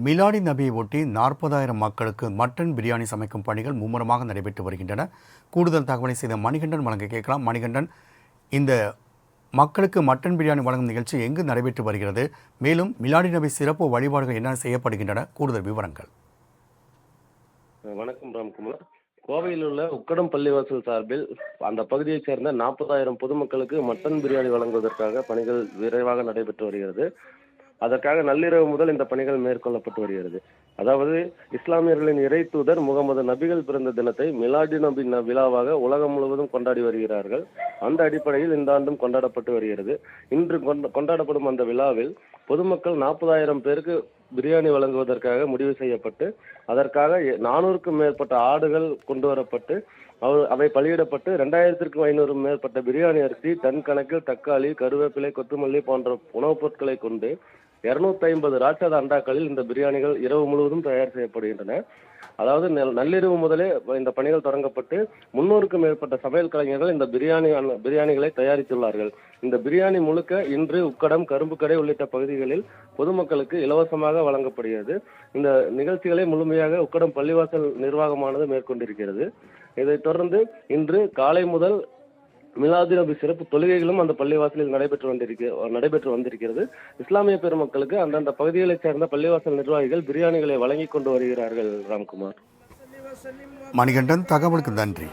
மிலாடி நபியை ஒட்டி 40,000 மக்களுக்கு மட்டன் பிரியாணி சமைக்கும் பணிகள் மும்முரமாக நடைபெற்று வருகின்றன. கூடுதல் தகவலை செய்த மணிகண்டன் வழங்க கேட்கலாம். மணிகண்டன், இந்த மக்களுக்கு மட்டன் பிரியாணி வழங்கும் நிகழ்ச்சி எங்கு நடைபெற்று வருகிறது? மேலும் மிலாடி நபி சிறப்பு வழிபாடுகள் என்ன செய்யப்படுகின்றன? கூடுதல் விவரங்கள். வணக்கம் ராம்குமார். கோவையில் உள்ள உக்கடம் பள்ளிவாசல் சார்பில் அந்த பகுதியைச் சேர்ந்த 40,000 பொதுமக்களுக்கு மட்டன் பிரியாணி வழங்குவதற்காக பணிகள் விரைவாக நடைபெற்று வருகிறது. அதற்காக நள்ளிரவு முதல் இந்த பணிகள் மேற்கொள்ளப்பட்டு வருகிறது. அதாவது இஸ்லாமியர்களின் இறை தூதர் முகமது நபிகள் பிறந்த தினத்தை மிலாடி நபி விழாவாக உலகம் முழுவதும் கொண்டாடி வருகிறார்கள். அந்த அடிப்படையில் இந்த ஆண்டும் கொண்டாடப்பட்டு வருகிறது. இன்று கொண்டாடப்படும் அந்த விழாவில் பொதுமக்கள் 40,000 பேருக்கு பிரியாணி வழங்குவதற்காக முடிவு செய்யப்பட்டு அதற்காக 400க்கும் மேற்பட்ட ஆடுகள் கொண்டு வரப்பட்டு அவை பலியிடப்பட்டு 2,500 மேற்பட்ட பிரியாணி அரிசி, டன் கணக்கில் தக்காளி, கருவேப்பிலை, கொத்தமல்லி போன்ற உணவுப் பொருட்களை கொண்டு 250 ராட்சத அண்டாக்களில் இந்த பிரியாணிகள் இரவு முழுவதும் தயார் செய்யப்படுகின்றன. அதாவது நள்ளிரவு முதலே இந்த பணிகள் தொடங்கப்பட்டு 300க்கும் மேற்பட்ட சமையல் கலைஞர்கள் இந்த பிரியாணிகளை தயாரித்துள்ளார்கள். இந்த பிரியாணி முழுக்க இன்று உக்கடம், கரும்புக்கடை உள்ளிட்ட பகுதிகளில் பொதுமக்களுக்கு இலவசமாக வழங்கப்படுகிறது. இந்த நிகழ்ச்சிகளை முழுமையாக உக்கடம் பள்ளிவாசல் நிர்வாகமானது மேற்கொண்டிருக்கிறது. இதைத் தொடர்ந்து இன்று காலை முதல் மிலாது நபி சிறப்பு தொழுகைகளும் அந்த பள்ளிவாசலில் நடைபெற்று வந்திருக்கிறது. இஸ்லாமிய பெருமக்களுக்கு அந்தந்த பகுதிகளைச் சேர்ந்த பள்ளிவாசல் நிர்வாகிகள் பிரியாணிகளை வழங்கி கொண்டு வருகிறார்கள். ராம்குமார். மணிகண்டன், தகவலுக்கு நன்றி.